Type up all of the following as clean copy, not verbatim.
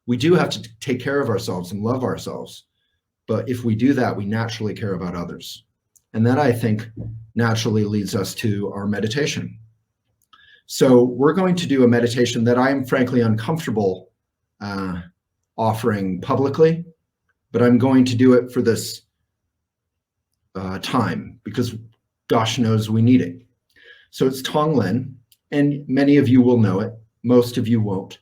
We do have to take care of ourselves and love ourselves. But if we do that, we naturally care about others. And that, I think, naturally leads us to our meditation. So we're going to do a meditation that I am frankly uncomfortable offering publicly, but I'm going to do it for this time because gosh knows we need it. So it's Tonglen, and many of you will know it. Most of you won't.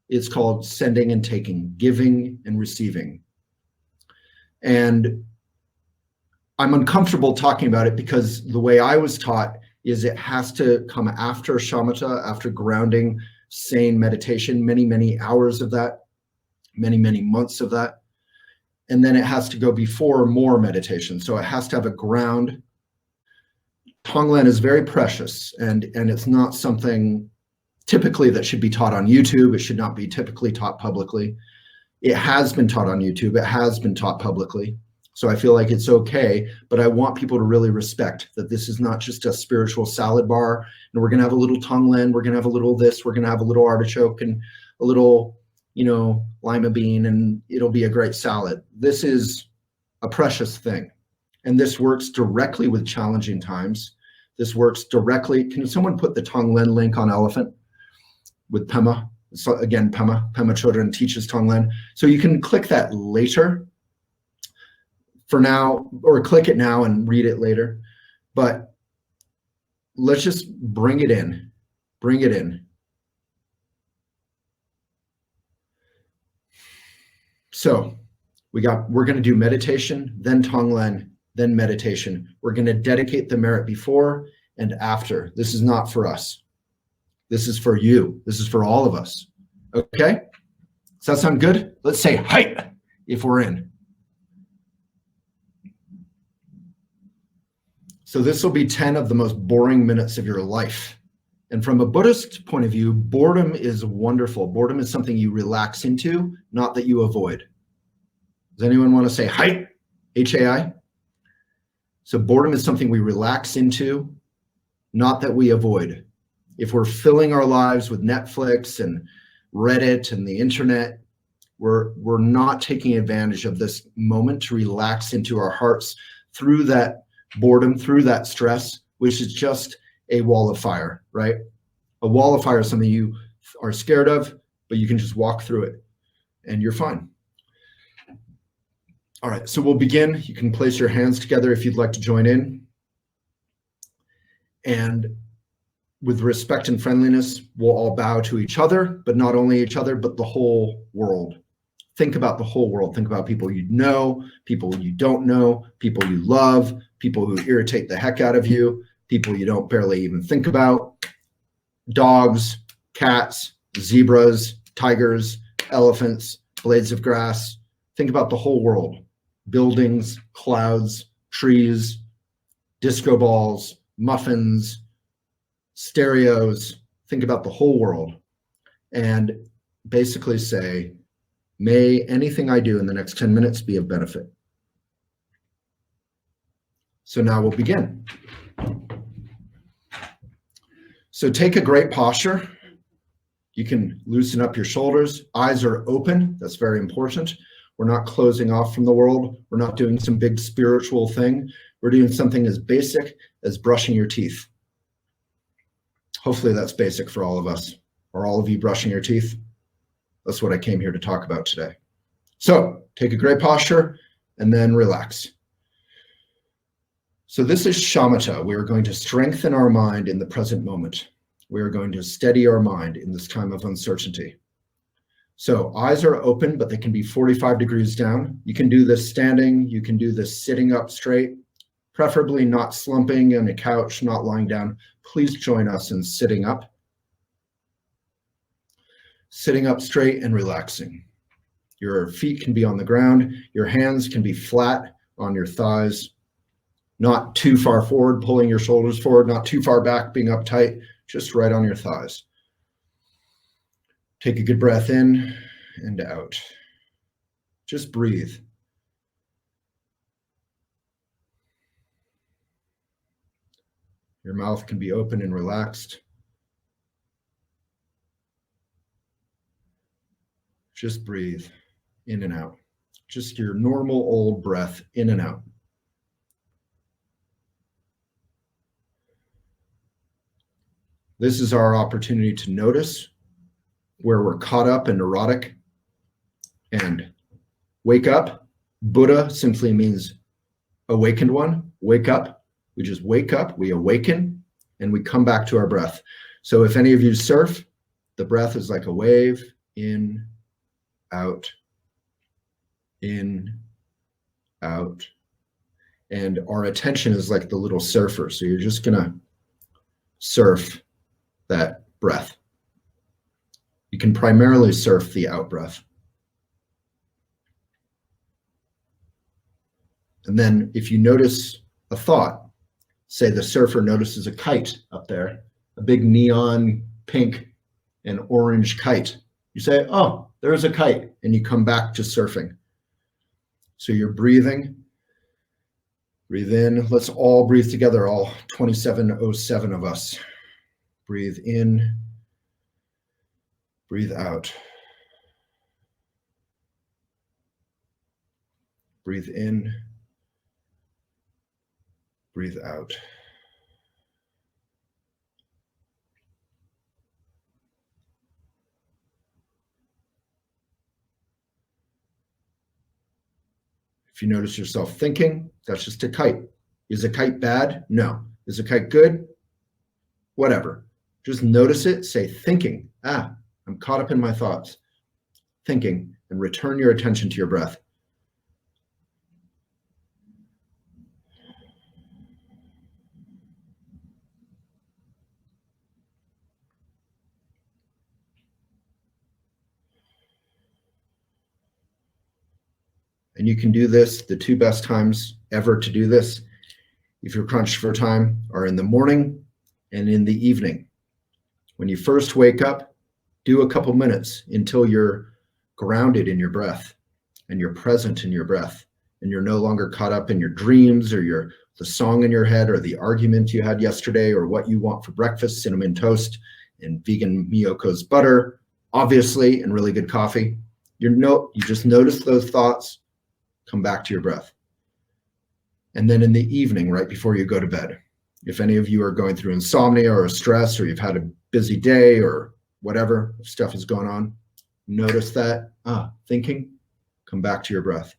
It's called sending and taking, giving and receiving. And I'm uncomfortable talking about it because the way I was taught is it has to come after shamatha, after grounding, sane meditation, many, many hours of that, many, many months of that. And then it has to go before more meditation. So it has to have a ground. Tonglen is very precious, and it's not something typically that should be taught on YouTube. It should not be typically taught publicly. It has been taught on YouTube. It has been taught publicly. So I feel like it's okay, but I want people to really respect that this is not just a spiritual salad bar, and we're going to have a little Tonglen, we're going to have a little this, we're going to have a little artichoke and a little, lima bean, and it'll be a great salad. This is a precious thing. And this works directly with challenging times. This works directly. Can someone put the Tonglen link on Elephant with Pema? So again, Pema Chodron teaches Tonglen. So you can click that later for now, or click it now and read it later. But let's just bring it in. Bring it in. So we're going to do meditation, then Tonglen, then meditation. We're going to dedicate the merit before and after. This is not for us. This is for you. This is for all of us. Okay? Does that sound good? Let's say hi if we're in. So this will be 10 of the most boring minutes of your life. And from a Buddhist point of view, boredom is wonderful. Boredom is something you relax into, not that you avoid. Does anyone want to say hi? H-A-I? So boredom is something we relax into, not that we avoid. If we're filling our lives with Netflix and Reddit and the internet, we're not taking advantage of this moment to relax into our hearts through that boredom, through that stress, which is just a wall of fire, right? A wall of fire is something you are scared of, but you can just walk through it and you're fine. All right, so we'll begin. You can place your hands together if you'd like to join in. And with respect and friendliness, we'll all bow to each other, but not only each other, but the whole world. Think about the whole world. Think about people you know, people you don't know, people you love, people who irritate the heck out of you, people you don't barely even think about, dogs, cats, zebras, tigers, elephants, blades of grass. Think about the whole world. Buildings, clouds, trees, disco balls, muffins, stereos. Think about the whole world and basically say, may anything I do in the next 10 minutes be of benefit. So now we'll begin. So take a great posture. You can loosen up your shoulders. Eyes are open. That's very important. We're not closing off from the world. We're not doing some big spiritual thing. We're doing something as basic as brushing your teeth. Hopefully that's basic for all of us. Are all of you brushing your teeth? That's what I came here to talk about today. So take a great posture and then relax. So this is shamatha. We are going to strengthen our mind in the present moment. We are going to steady our mind in this time of uncertainty. So eyes are open, but they can be 45 degrees down. You can do this standing. You can do this sitting up straight, preferably not slumping on a couch, not lying down. Please join us in sitting up. Sitting up straight and relaxing. Your feet can be on the ground. Your hands can be flat on your thighs. Not too far forward, pulling your shoulders forward, not too far back, being uptight, just right on your thighs. Take a good breath in and out. Just breathe. Your mouth can be open and relaxed. Just breathe in and out. Just your normal old breath in and out. This is our opportunity to notice where we're caught up and neurotic and wake up. Buddha simply means awakened one. Wake up. We just wake up, we awaken, and we come back to our breath. So if any of you surf, the breath is like a wave, in, out, in, out. And our attention is like the little surfer. So you're just gonna surf that breath. You can primarily surf the out breath. And then if you notice a thought, say the surfer notices a kite up there, a big neon pink and orange kite. You say, oh, there's a kite, and you come back to surfing. So you're breathing. Breathe in. Let's all breathe together, all 2707 of us. Breathe in. Breathe out. Breathe in. Breathe out. If you notice yourself thinking, that's just a kite. Is a kite bad? No. Is a kite good? Whatever. Just notice it, say thinking. Ah, I'm caught up in my thoughts. Thinking, and return your attention to your breath. And you can do this, the two best times ever to do this, if you're crunched for time, are in the morning and in the evening. When you first wake up, do a couple minutes until you're grounded in your breath and you're present in your breath and you're no longer caught up in your dreams or the song in your head or the argument you had yesterday or what you want for breakfast, cinnamon toast and vegan Miyoko's butter, obviously, and really good coffee. You just notice those thoughts, come back to your breath. And then in the evening, right before you go to bed, if any of you are going through insomnia or stress, or you've had a busy day or whatever stuff is going on, notice that, thinking, come back to your breath.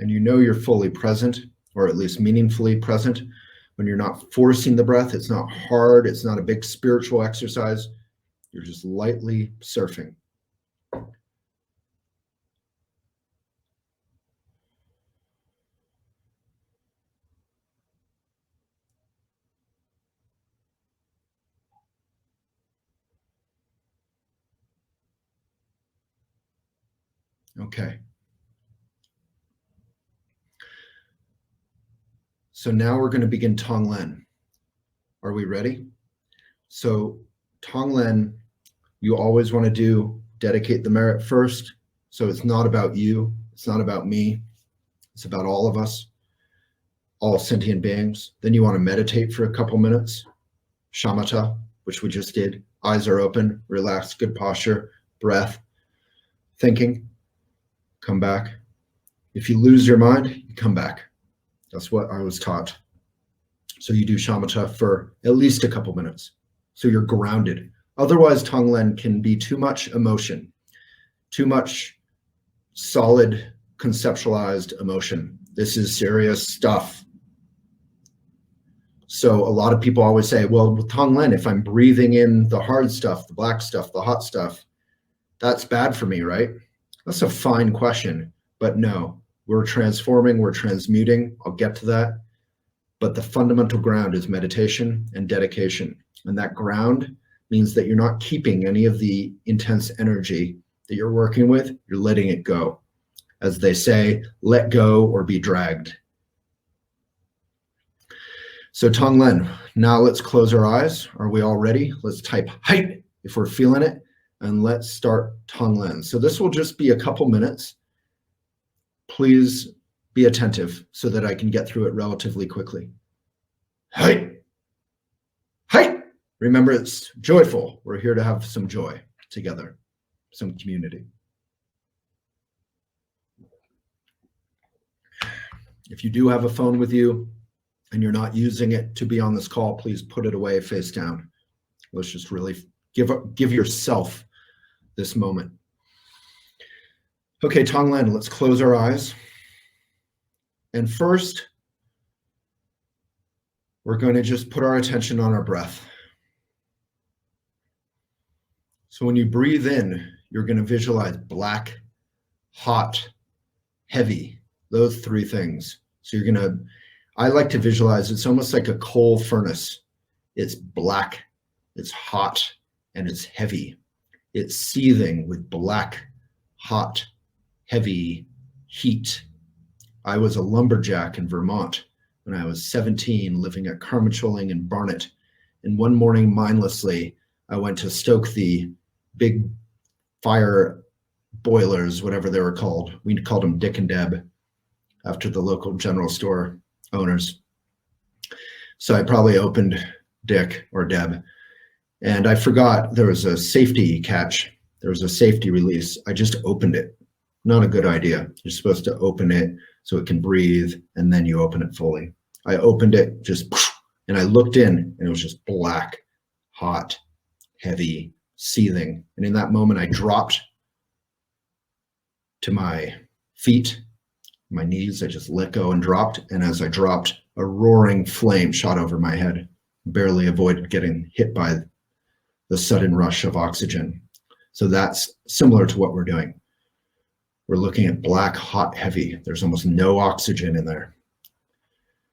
And you know you're fully present, or at least meaningfully present, when you're not forcing the breath. It's not hard. It's not a big spiritual exercise. You're just lightly surfing. Okay. So now we're going to begin Tonglen. Are we ready? So Tonglen, you always want to dedicate the merit first. So it's not about you. It's not about me. It's about all of us, all sentient beings. Then you want to meditate for a couple minutes. Shamatha, which we just did. Eyes are open, relaxed, good posture, breath, thinking, come back. If you lose your mind, you come back. That's what I was taught. So you do shamatha for at least a couple minutes. So you're grounded. Otherwise, Tonglen can be too much emotion, too much solid conceptualized emotion. This is serious stuff. So a lot of people always say, well, with Tonglen, if I'm breathing in the hard stuff, the black stuff, the hot stuff, that's bad for me, right? That's a fine question, but no. We're transforming, we're transmuting. I'll get to that. But the fundamental ground is meditation and dedication. And that ground means that you're not keeping any of the intense energy that you're working with, you're letting it go. As they say, let go or be dragged. So Tonglen, now let's close our eyes. Are we all ready? Let's type height if we're feeling it, and let's start Tonglen. So this will just be a couple minutes. Please be attentive so that I can get through it relatively quickly. Height, height. Remember, it's joyful. We're here to have some joy together, some community. If you do have a phone with you and you're not using it to be on this call, please put it away face down. Let's just really give yourself this moment. Okay, Tonglen, let's close our eyes. And first, we're going to just put our attention on our breath. So when you breathe in, you're going to visualize black, hot, heavy, those three things. So you're going to, I like to visualize, it's almost like a coal furnace. It's black, it's hot, and it's heavy. It's seething with black, hot, heavy heat. I was a lumberjack in Vermont when I was 17, living at Carmichaeling and Barnet. And one morning, mindlessly, I went to stoke the big fire boilers, whatever they were called. We called them Dick and Deb after the local general store owners. So I probably opened Dick or Deb, and I forgot there was a safety catch. There was a safety release. I just opened it. Not a good idea. You're supposed to open it so it can breathe, and then you open it fully. I opened it just, and I looked in, and it was just black, hot, heavy, seething. And in that moment, I dropped to my feet, my knees. I just let go and dropped. And as I dropped, a roaring flame shot over my head. Barely avoided getting hit by the sudden rush of oxygen. So that's similar to what we're doing. We're looking at black, hot, heavy. There's almost no oxygen in there.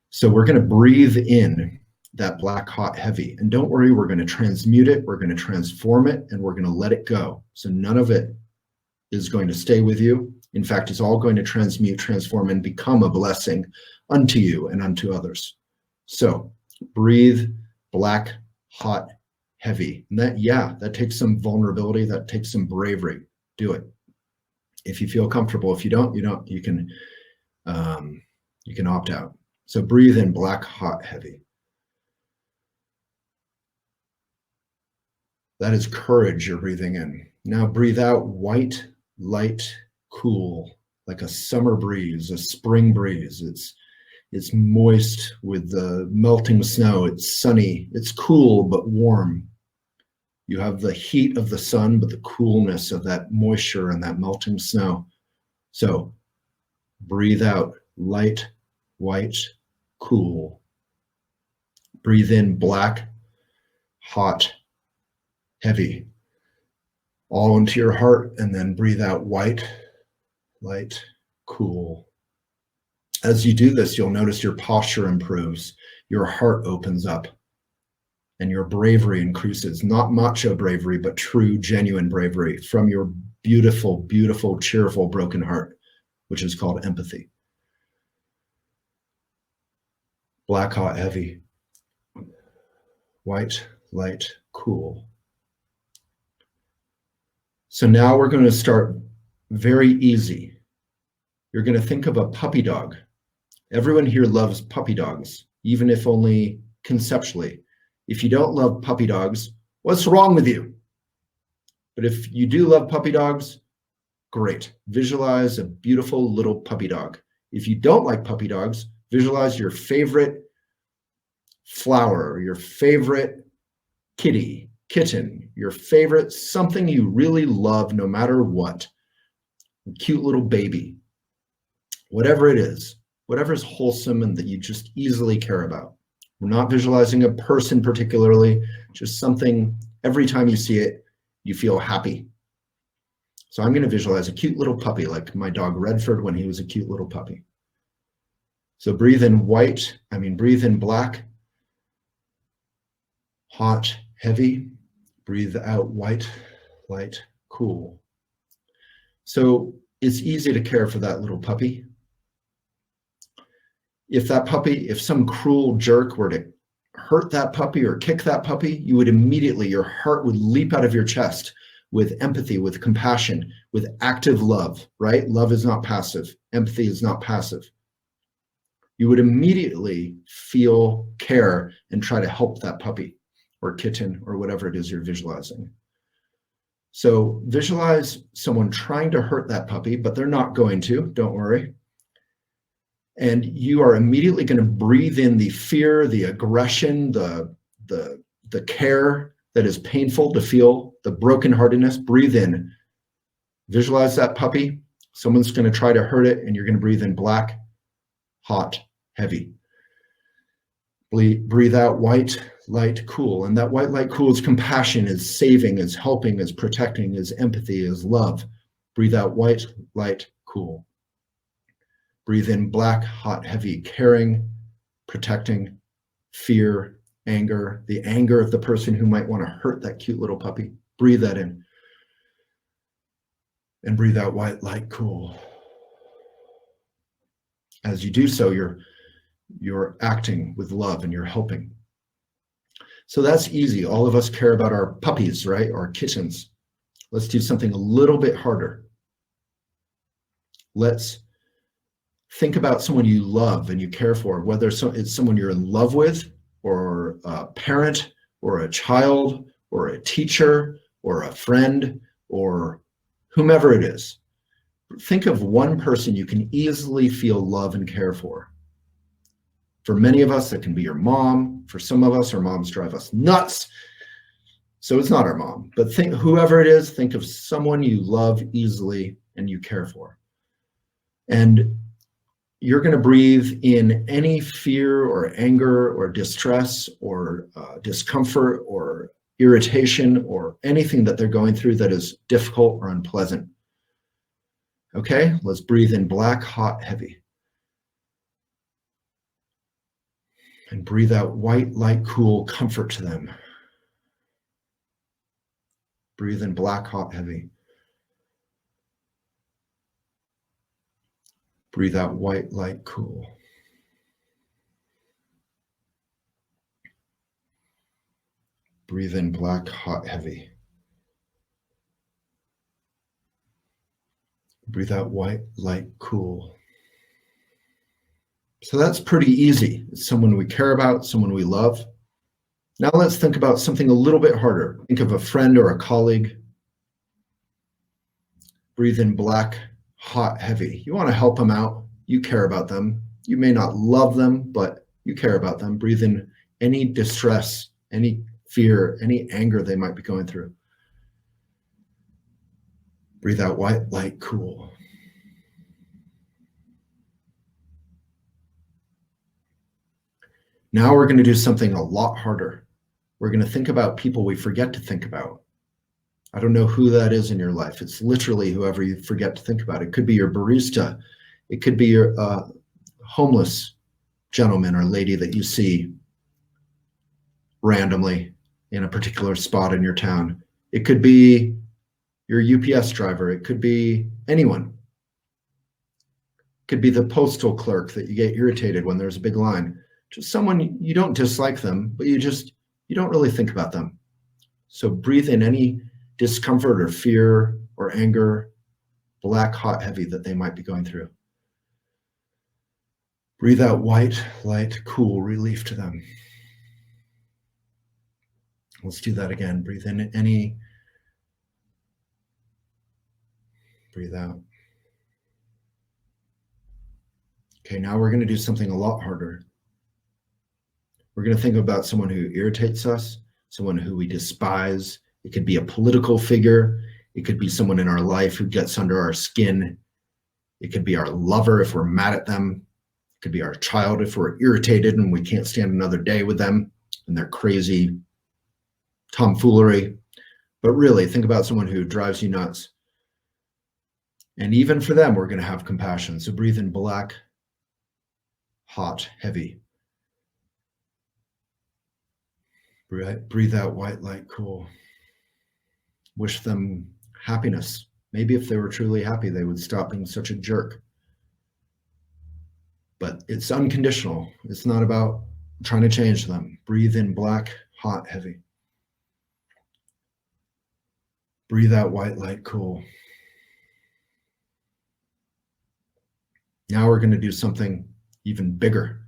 So we're going to breathe in that black, hot, heavy. And don't worry, we're going to transmute it, we're going to transform it, and we're going to let it go. So none of it is going to stay with you. In fact, it's all going to transmute, transform, and become a blessing unto you and unto others. So breathe black, hot, heavy. And that takes some vulnerability, that takes some bravery. Do it. If you feel comfortable. If you don't, you can opt out. So breathe in black, hot, heavy. That is courage you're breathing in. Now breathe out white, light, cool, like a summer breeze, a spring breeze. It's moist with the melting snow. It's sunny. It's cool but warm. You have the heat of the sun, but the coolness of that moisture and that melting snow. So breathe out light, white, cool. Breathe in black, hot, heavy, all into your heart, and then breathe out white, light, cool. As you do this, you'll notice your posture improves, your heart opens up, and your bravery increases. Not macho bravery, but true, genuine bravery from your beautiful, beautiful, cheerful, broken heart, which is called empathy. Black, hot, heavy, white, light, cool. So now we're going to start very easy. You're going to think of a puppy dog. Everyone here loves puppy dogs, even if only conceptually. If you don't love puppy dogs, what's wrong with you? But if you do love puppy dogs, great. Visualize a beautiful little puppy dog. If you don't like puppy dogs, visualize your favorite flower, your favorite kitten, your favorite, something you really love no matter what. A cute little baby. Whatever it is, whatever is wholesome and that you just easily care about. We're not visualizing a person particularly, just something, every time you see it, you feel happy. So I'm going to visualize a cute little puppy, like my dog Redford when he was a cute little puppy. So breathe in breathe in black, hot, heavy. Breathe out white, light, cool. So it's easy to care for that little puppy. If some cruel jerk were to hurt that puppy or kick that puppy, you would immediately, your heart would leap out of your chest with empathy, with compassion, with active love, right? Love is not passive. Empathy is not passive. You would immediately feel care and try to help that puppy or kitten or whatever it is you're visualizing. So visualize someone trying to hurt that puppy, but they're not going to, don't worry. And you are immediately going to breathe in the fear, the aggression, the care that is painful to feel, the brokenheartedness. Breathe in. Visualize that puppy. Someone's going to try to hurt it, and you're going to breathe in black, hot, heavy. Breathe out white, light, cool. And that white, light, cool is compassion, is saving, is helping, is protecting, is empathy, is love. Breathe out white, light, cool. Breathe in black, hot, heavy, caring, protecting, fear, anger, the anger of the person who might want to hurt that cute little puppy. Breathe that in. And breathe out white, light, cool. As you do so, you're acting with love and you're helping. So that's easy. All of us care about our puppies, right? Our kittens. Let's do something a little bit harder. Let's think about someone you love and you care for, whether it's someone you're in love with, or a parent, or a child, or a teacher, or a friend, or whomever it is. Think of one person you can easily feel love and care for. For many of us, that can be your mom. For some of us, our moms drive us nuts. So it's not our mom, but whoever it is, think of someone you love easily and you care for. And you're going to breathe in any fear or anger or distress or discomfort or irritation or anything that they're going through that is difficult or unpleasant. Okay, let's breathe in black, hot, heavy. And breathe out white, light, cool, comfort to them. Breathe in black, hot, heavy. Breathe out white, light, cool. Breathe in black, hot, heavy. Breathe out white, light, cool. So that's pretty easy. It's someone we care about, someone we love. Now let's think about something a little bit harder. Think of a friend or a colleague. Breathe in black, hot, heavy. You want to help them out. You care about them. You may not love them, but you care about them. Breathe in any distress, any fear, any anger they might be going through. Breathe out white, light, cool. Now we're going to do something a lot harder. We're going to think about people we forget to think about. I don't know who that is in your life. It's literally whoever you forget to think about. It could be your barista. It could be your homeless gentleman or lady that you see randomly in a particular spot in your town. It could be your UPS driver. It could be anyone. It could be the postal clerk that you get irritated when there's a big line. Just someone, you don't dislike them, but you don't really think about them. So breathe in any discomfort or fear or anger, black, hot, heavy that they might be going through. Breathe out white, light, cool, relief to them. Let's do that again. Breathe in any, breathe out. Okay, now we're going to do something a lot harder. We're going to think about someone who irritates us, someone who we despise. It could be a political figure. It could be someone in our life who gets under our skin. It could be our lover if we're mad at them. It could be our child if we're irritated and we can't stand another day with them and their crazy tomfoolery. But really, think about someone who drives you nuts. And even for them, we're going to have compassion. So breathe in black, hot, heavy. Breathe out white, light, cool. Wish them happiness. Maybe if they were truly happy, they would stop being such a jerk. But it's unconditional. It's not about trying to change them. Breathe in black, hot, heavy. Breathe out white, light, cool. Now we're going to do something even bigger.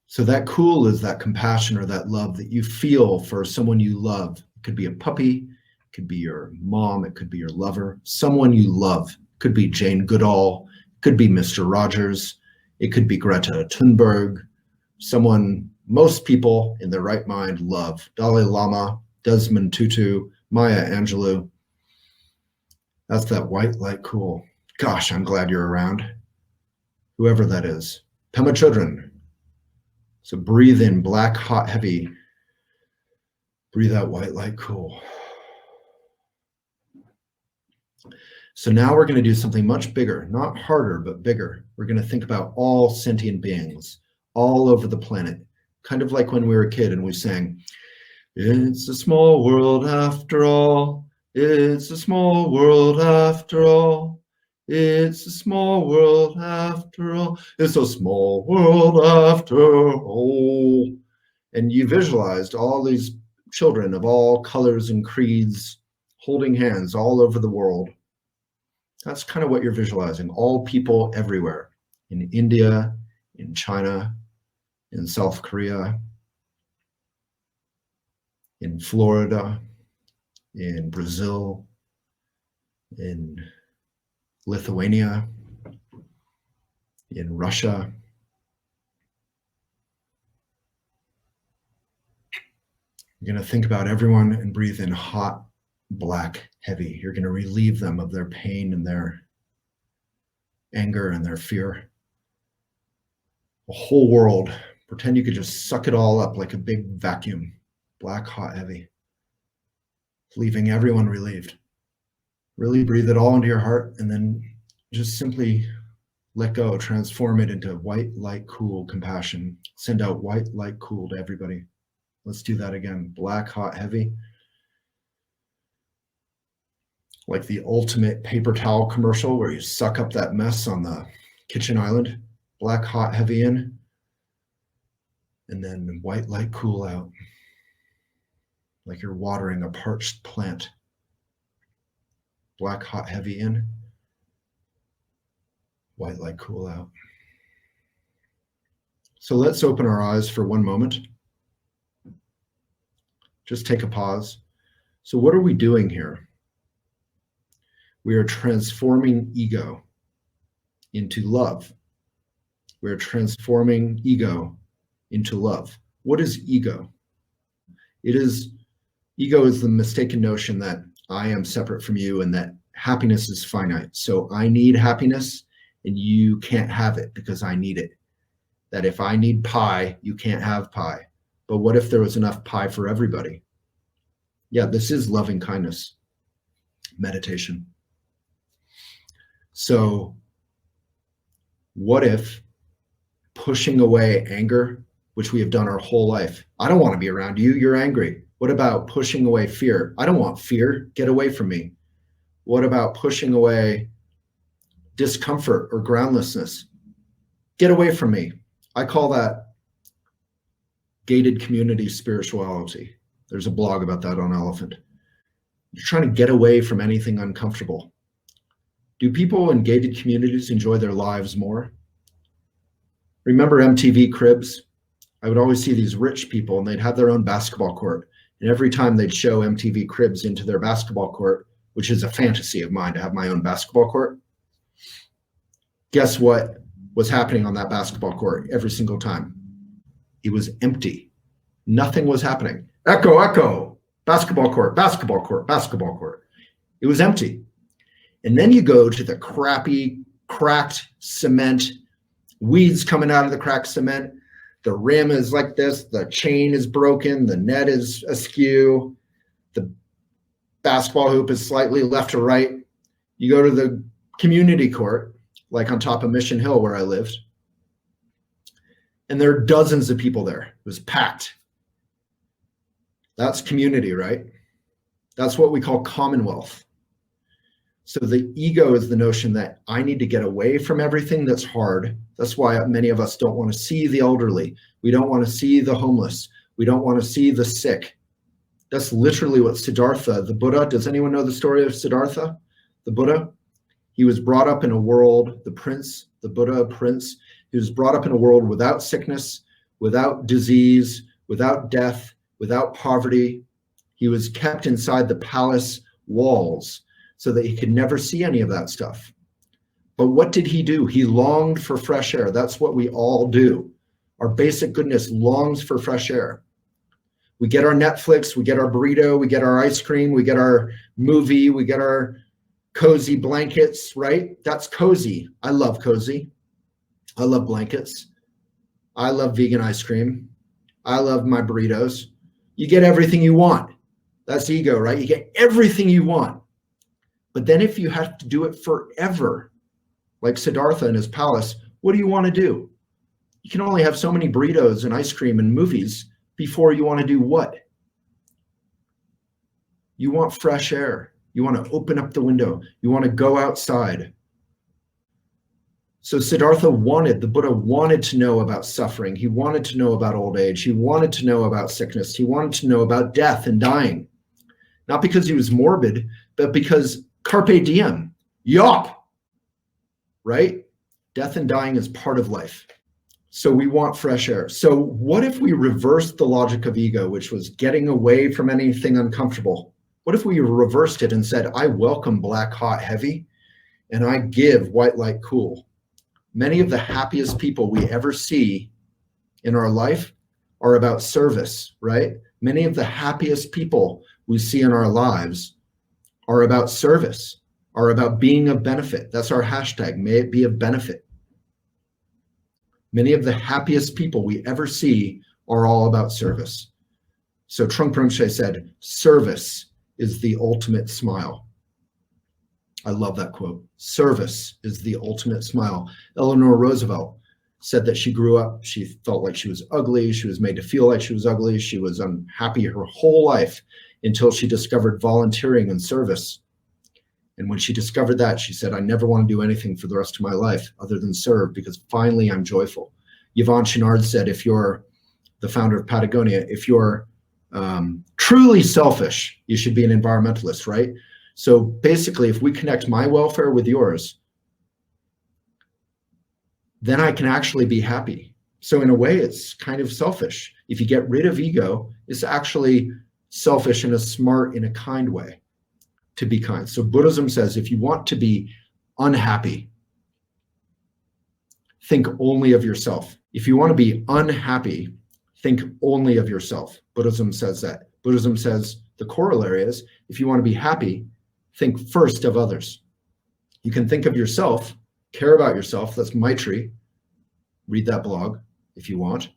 So that cool is that compassion or that love that you feel for someone you love. It could be a puppy, it could be your mom, it could be your lover, someone you love. It could be Jane Goodall, it could be Mr. Rogers, it could be Greta Thunberg, someone most people in their right mind love. Dalai Lama, Desmond Tutu, Maya Angelou. That's that white light cool. Gosh, I'm glad you're around. Whoever that is. Pema Chodron. So breathe in black, hot, heavy. Breathe out white light cool. So now we're going to do something much bigger, not harder, but bigger. We're going to think about all sentient beings all over the planet. Kind of like when we were a kid and we sang, "It's a small world after all. It's a small world after all. It's a small world after all. It's a small world after all." And you visualized all these children of all colors and creeds holding hands all over the world. That's kind of what you're visualizing. All people everywhere. In India, in China, in South Korea, in Florida, in Brazil, in Lithuania, in Russia. You're going to think about everyone and breathe in hot, black, heavy. You're going to relieve them of their pain and their anger and their fear. The whole world. Pretend you could just suck it all up like a big vacuum. Black, hot, heavy. Leaving everyone relieved. Really breathe it all into your heart and then just simply let go, transform it into white, light, cool compassion. Send out white, light, cool to everybody. Let's do that again. Black, hot, heavy. Like the ultimate paper towel commercial where you suck up that mess on the kitchen island. Black, hot, heavy in. And then white, light, cool out. Like you're watering a parched plant. Black, hot, heavy in. White, light, cool out. So let's open our eyes for one moment. Just take a pause. So what are we doing here? We are transforming ego into love. We are transforming ego into love. What is ego? Ego is the mistaken notion that I am separate from you and that happiness is finite. So I need happiness and you can't have it because I need it. That if I need pie, you can't have pie. But what if there was enough pie for everybody? Yeah, this is loving kindness, meditation. So what if pushing away anger, which we have done our whole life? I don't want to be around you, you're angry. What about pushing away fear? I don't want fear, get away from me. What about pushing away discomfort or groundlessness? Get away from me. I call that gated community spirituality. There's a blog about that on Elephant. You're trying to get away from anything uncomfortable. Do people in gated communities enjoy their lives more? Remember MTV Cribs? I would always see these rich people and they'd have their own basketball court. And every time they'd show MTV Cribs into their basketball court, which is a fantasy of mine to have my own basketball court, guess what was happening on that basketball court every single time? It was empty. Nothing was happening. Echo, echo, basketball court, basketball court, basketball court. It was empty. And then you go to the crappy, cracked cement, weeds coming out of the cracked cement. The rim is like this. The chain is broken. The net is askew. The basketball hoop is slightly left to right. You go to the community court, like on top of Mission Hill where I lived, and there are dozens of people there. It was packed. That's community, right? That's what we call commonwealth. So the ego is the notion that I need to get away from everything that's hard. That's why many of us don't want to see the elderly. We don't want to see the homeless. We don't want to see the sick. That's literally what Siddhartha, the Buddha, does anyone know the story of Siddhartha, the Buddha? He was brought up in a world, the prince, the Buddha prince, he was brought up in a world without sickness, without disease, without death, without poverty. He was kept inside the palace walls so that he could never see any of that stuff. But what did he do? He longed for fresh air. That's what we all do. Our basic goodness longs for fresh air. We get our Netflix, we get our burrito, we get our ice cream, we get our movie, we get our cozy blankets, right? That's cozy. I love cozy. I love blankets. I love vegan ice cream. I love my burritos. You get everything you want. That's ego, right? You get everything you want. But then if you have to do it forever, like Siddhartha in his palace, what do you want to do? You can only have so many burritos and ice cream and movies before you want to do what? You want fresh air. You want to open up the window. You want to go outside. So Siddhartha the Buddha wanted to know about suffering. He wanted to know about old age. He wanted to know about sickness. He wanted to know about death and dying. Not because he was morbid, but because carpe diem, yop, right? Death and dying is part of life. So we want fresh air. So what if we reversed the logic of ego, which was getting away from anything uncomfortable? What if we reversed it and said, I welcome black, hot, heavy, and I give white, light, cool? Many of the happiest people we ever see in our life are about service, right? Many of the happiest people we see in our lives are about service, are about being of benefit. That's our hashtag, may it be of benefit. Many of the happiest people we ever see are all about service. So Trungpa Rinpoche said, service is the ultimate smile. I love that quote. Service is the ultimate smile. Eleanor Roosevelt said that she grew up, she felt like she was ugly, she was made to feel like she was ugly, she was unhappy her whole life until she discovered volunteering and service. And when she discovered that, she said, I never want to do anything for the rest of my life other than serve, because finally I'm joyful. Yvon Chouinard said, if you're the founder of Patagonia, if you're truly selfish, you should be an environmentalist, right? So basically, if we connect my welfare with yours, then I can actually be happy. So in a way, it's kind of selfish. If you get rid of ego, it's actually selfish in a smart, in a kind way, to be kind. So Buddhism says, if you want to be unhappy, think only of yourself. If you want to be unhappy, think only of yourself. Buddhism says that. Buddhism says the corollary is, if you want to be happy, think first of others. You can think of yourself, care about yourself. That's Maitri. Read that blog if you want.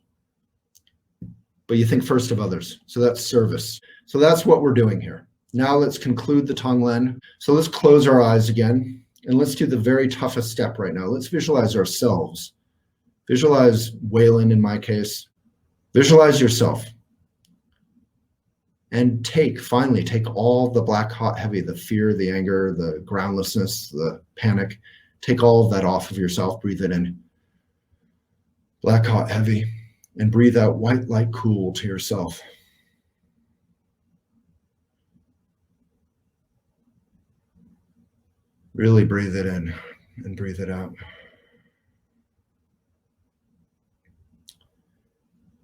But you think first of others. So that's service. So that's what we're doing here. Now let's conclude the Tonglen. So let's close our eyes again, and let's do the very toughest step right now. Let's visualize ourselves. Visualize Waylon in my case. Visualize yourself. And finally take all the black, hot, heavy, the fear, the anger, the groundlessness, the panic. Take all of that off of yourself. Breathe it in. Black, hot, heavy. And breathe out white, light, cool to yourself. Really breathe it in and breathe it out.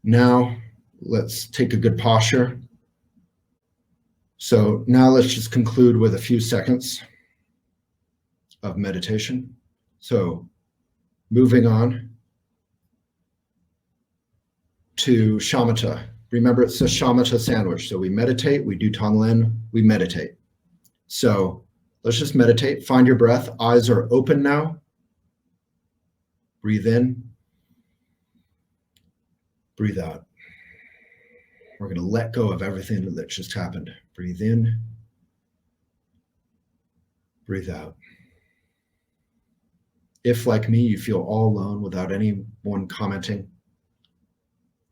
Now, let's take a good posture. So now let's just conclude with a few seconds of meditation. So moving on to shamatha. Remember, it's a shamatha sandwich. So we meditate, we do Tonglen, we meditate. So let's just meditate. Find your breath. Eyes are open now. Breathe in. Breathe out. We're going to let go of everything that just happened. Breathe in. Breathe out. If, like me, you feel all alone without anyone commenting,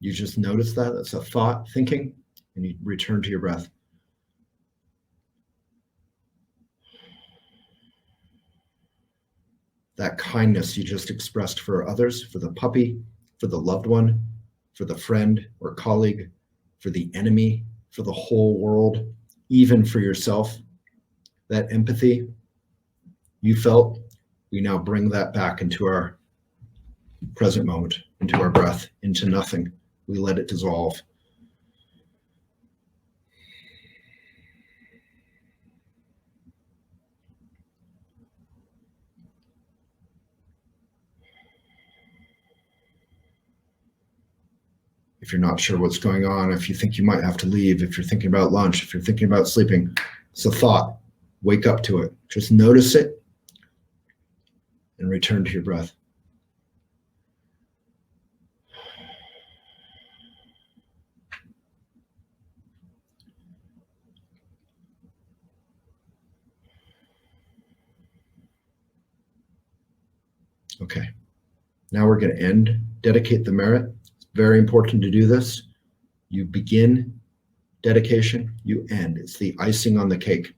you just notice that. That's a thought, thinking, and you return to your breath. that kindness you just expressed for others, for the puppy, for the loved one, for the friend or colleague, for the enemy, for the whole world, even for yourself, that empathy you felt, we now bring that back into our present moment, into our breath, into nothing. We let it dissolve. If you're not sure what's going on, if you think you might have to leave, if you're thinking about lunch, if you're thinking about sleeping, it's a thought. Wake up to it. Just notice it and return to your breath. Okay, now we're going to end, dedicate the merit. It's very important to do this. You begin dedication, you end. It's the icing on the cake.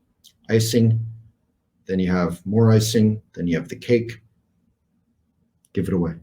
Icing, then you have more icing, then you have the cake. Give it away.